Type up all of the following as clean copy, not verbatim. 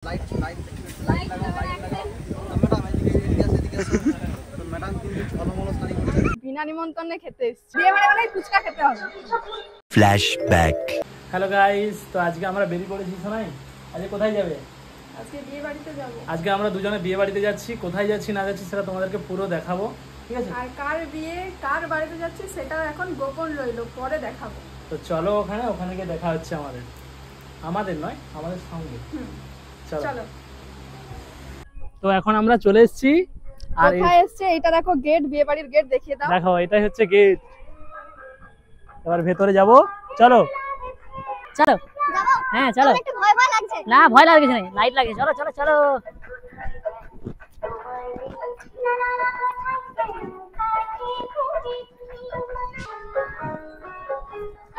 Light light light লাগাও light লাগাও। Madam এদিকে এদিকে আসো এদিকে আসো। তো ম্যাডাম কিন্তু ঝলমলো শাড়ি পরেছে। বিনা নিমন্ত্রণে খেতে এসেছি। বিয়ে মানে ফুচকা খেতে হবে। ফ্ল্যাশব্যাক। হ্যালো গাইস, তো আজকে আমরা বেরিয়ে পড়েছি। শোনাই আজকে কোথায় যাবে? আজকে বিয়ে বাড়িতে যাব। আজকে আমরা দুজনে বিয়ে বাড়িতে যাচ্ছি। কোথায় যাচ্ছি না যাচ্ছি সেটা তোমাদেরকে পুরো দেখাবো, ঠিক আছে? আর কার বিয়ে কার বাড়িতে যাচ্ছি সেটাও এখন গোপন রইলো, পরে দেখাবো। তো চলো ওখানে গিয়ে দেখা হচ্ছে আমাদের নয় আমাদের সঙ্গে। চলো। তো এখন আমরা চলে এসেছি। আর কোথায় এসছে এটা দেখো, গেট, বিয়ে বাড়ির গেট দেখিয়ে দাও। দেখো এটাই হচ্ছে গেট। এবার ভেতরে যাব, চলো চলো হ্যাঁ চলো। ভয় লাগছে না ভয় লাগে কিছু নেই, লাইট লাগে। চলো চলো চলো।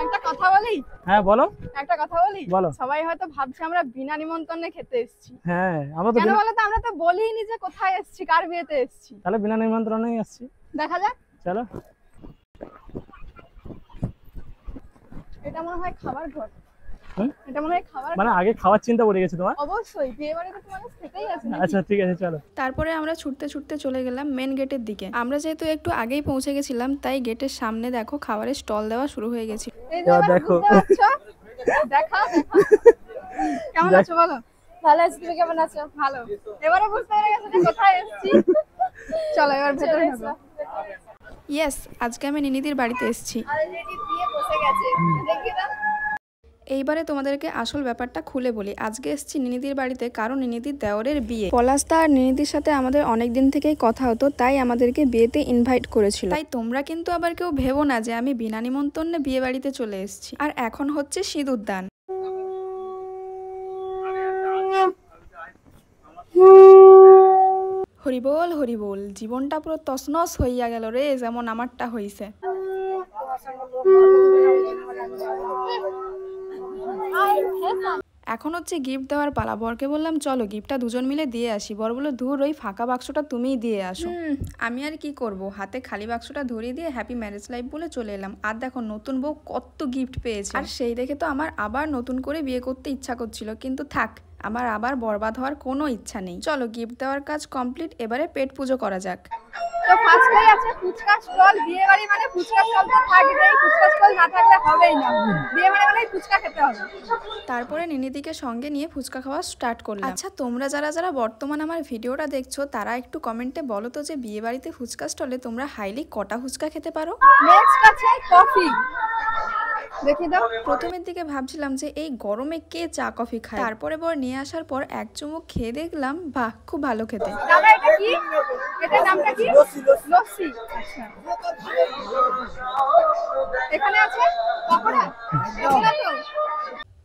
একটা কথা বলি? হ্যাঁ বলো। একটা কথা বলি? বলো। সবাই হয়তো ভাবছে আমরা বিনা নিমন্ত্রণে খেতে এসেছি। হ্যাঁ আমরা তো কেন বলো তো, আমরা তো বলিনি যে কোথায় এসেছি, কার বিয়েতে এসেছি। তাহলে বিনা নিমন্ত্রণেই আসছি। দেখা যাক। চলো। এটা মনে হয় খাবার ঘর। হুম? এটা মনে হয় খাবার মানে আগে খাওয়ার চিন্তা পড়ে গেছে তোমার? অবশ্যই, বিয়ে বাড়িতে তো মানুষ খেতেই আসে। আচ্ছা ঠিক আছে চলো। তারপরে আমরা ছুটতে ছুটতে চলে গেলাম মেন গেটের দিকে। আমরা যেহেতু একটু আগেই পৌঁছে গেছিলাম, তাই গেটের সামনে দেখো খাবারের স্টল দেওয়া শুরু হয়ে গেছে। এই যে এবার দেখো। বুঝতে পারছো? দেখাও কেমন আছো বলো? ভালো আছি, তুমি কেমন আছো? ভালো। এবারে বুঝতে পেরে গেছো যে কোথায় এসেছি। চলো এবার ভেতরে ঢোকো। ইয়েস, আজকে আমি নিনিদির বাড়িতে এসেছি। অলরেডি বিয়ে বসে গেছে, দেখি না? এইবারে তোমাদেরকে আসল ব্যাপারটা খুলে বলি। আজকে এসেছি নিনিদির বাড়িতে, কারণ নিনিদির দেওরের বিয়ে। পলাশদা আর নিনিদির সাথে আমাদের অনেক দিন থেকেই কথা হতো, তাই আমাদেরকে বিয়েতে ইনভাইট করেছিল। তাই তোমরা কিন্তু আবার কেউ ভেবো না যে আমি বিনা নিমন্ত্রণে বিয়ে বাড়িতে চলে এসেছি। আর এখন হচ্ছে সিঁদুরদান। হরিবোল হরিবোল, জীবনটা পুরো তছনছ হইয়া গেল রে, যেমন আমারটা হইছে। এখন হচ্ছে গিফট দেওয়ার পালা। বরকে বললাম চলো গিফটটা দুজন মিলে দিয়ে আসি। বর বললো ধুর, ওই ফাঁকা বাক্সটা তুমিই দিয়ে আসো। আমি আর কি করব, হাতে খালি বাক্সটা ধরিয়ে দিয়ে হ্যাপি ম্যারেজ লাইফ বলে চলে এলাম। আর দেখো নতুন বউ কত গিফট পেয়েছে, আর সেই দেখে তো আমার আবার নতুন করে বিয়ে করতে ইচ্ছা করছিল, কিন্তু থাক, আমার আবার বরবাদ হওয়ার কোনো ইচ্ছা নেই। চলো গিফট দেওয়ার কাজ কমপ্লিট, এবারে পেট পুজো করা যাক। তো ফার্স্টেই আছে ফুচকা স্টল। বিয়ে বাড়ি মানে ফুচকা স্টল তো থাকবেই, ফুচকা স্টল না থাকলে হবেই না। বিয়ে মানে ফুচকা খেতে হবে। তারপরে নিনিদিকে সঙ্গে নিয়ে ফুচকা খাওয়া স্টার্ট করলাম। আচ্ছা তোমরা যারা বর্তমান আমার ভিডিওটা দেখছো, তারা একটু কমেন্টে বলো তো যে বিয়ে বাড়িতে ফুচকা স্টলে তোমরা হাইলি কটা ফুচকা খেতে পারো? নেক্সট আছে কফি, দেখে দাও। প্রথমের দিকে ভাবছিলাম যে এই গরমে কে চা কফি খায়, তারপরে বর নিয়ে আসার পর এক চুমুক খেয়ে দেখলাম বাহ, খুব ভালো খেতে। দাদা এটা কি? এটার নামটা কি? লস্যি। আচ্ছা, এখানে আছে পকোড়া। পকোড়া তো।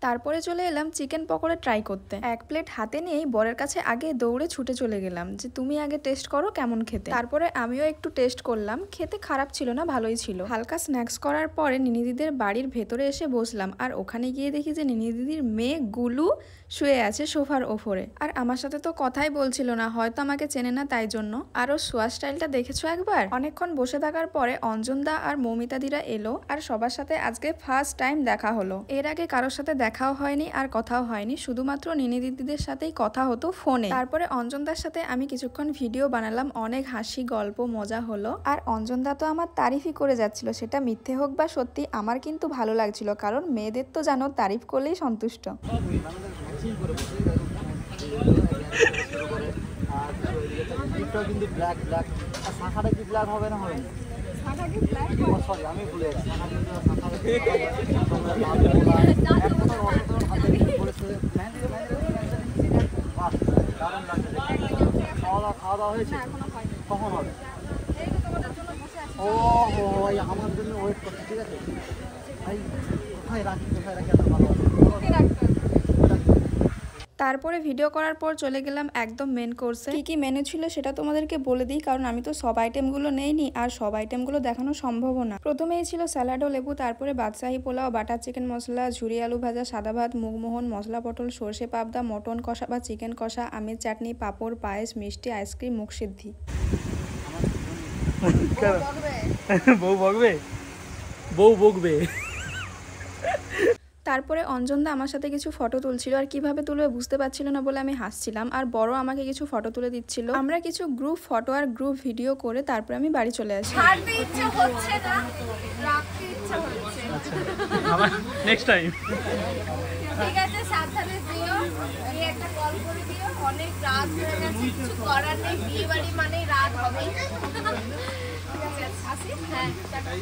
তারপরে চলে এলাম চিকেন পকোড়া ট্রাই করতে। এক প্লেট হাতে নিয়েই বরের কাছে আগে দৌড়ে ছুটে চলে গেলাম যে তুমি আগে টেস্ট করো কেমন খেতে। তারপরে আমিও একটু টেস্ট করলাম, খেতে খারাপ ছিল না, ভালোই ছিল। হালকা স্ন্যাক্স করার পরে নিনিদিদের বাড়ির ভেতরে এসে বসলাম, আর ওখানে গিয়ে দেখি যে নিনিদিদির মেয়ে গুলু শুয়ে আছে সোফার ওপরে। আর আমার সাথে তো কথাই বলছিল না, হয়তো আমাকে চেনে না তাই জন্য। আর ওর শোয়ার স্টাইলটা দেখেছো একবার? অনেকক্ষণ বসে থাকার পরে অঞ্জনদা আর মৌমিতাদিরা এলো, আর সবার সাথে আজকে ফার্স্ট টাইম দেখা হলো। এর আগে কারোর সাথে দেখাও হয়নি আর কথাও হয়নি, শুধুমাত্র নিনি দিদিদের সাথেই কথা হতো ফোনে। তারপরে অঞ্জনদার সাথে আমি কিছুক্ষণ ভিডিও বানালাম, অনেক হাসি গল্প মজা হলো। আর অঞ্জনদা তো আমার তারিফই করে যাচ্ছিল, সেটা মিথ্যে হোক বা সত্যি আমার কিন্তু ভালো লাগছিল, কারণ মেয়েদের তো জানো তারিফ করলেই সন্তুষ্ট। কিন্তু ব্ল্যাক ব্ল্যাক আর শাখাটা কি ব্ল্যাক হবে না হবে না? শাখা কি ব্ল্যাক? সরি আমি ভুলে গেছি। শাখা কিন্তু খাওয়া দাওয়া হয়েছে? কখন হবে? ও আমার জন্য ওয়েট করছে, ঠিক আছে ভাই। কোথায় রাখি এত ভালো তারপরে ভিডিও করার পর চলে গেলাম একদম মেন কোর্সে। কি কি মেনু ছিল সেটা তোমাদেরকে বলে দিই, কারণ আমি তো সব আইটেমগুলো নেইনি আর সব আইটেমগুলো দেখানো সম্ভব না। প্রথমেই ছিল স্যালাড ও লেবু, তারপরে বাদশাহী পোলাও, বাটার চিকেন মশলা, ঝুরি আলু ভাজা, সাদা ভাত, মুগমোহন, মশলা পটল, সর্ষে পাবদা, মটন কষা বা চিকেন কষা, আমের চাটনি, পাঁপড়, পায়েস, মিষ্টি, আইসক্রিম, মুখ সিদ্ধি। বউ বকবে, বউ বকবে। তারপরে অঞ্জনদা আমার সাথে কিছু ফটো তুলছিল, আর কিভাবে তুলবে বুঝতে পারছিল না বলে আমি হাসছিলাম, আর বড় আমাকে কিছু ফটো তুলে দিচ্ছিল। আমরা কিছু গ্রুপ ফটো আর গ্রুপ ভিডিও করে তারপরে আমি বাড়ি চলে আসি। ছাড়তে ইচ্ছা হচ্ছে না, রাখতে ইচ্ছা হচ্ছে। আবার নেক্সট টাইম। ঠিক আছে, সাবধানে যেও, এই একটা কল করে দিও। অনেক রাত হয়ে গেছে, কিছু করার নেই, বিয়ে বাড়ি মানেই রাত হবেই। ঠিক আছে, আসি? হ্যাঁ, টাটা।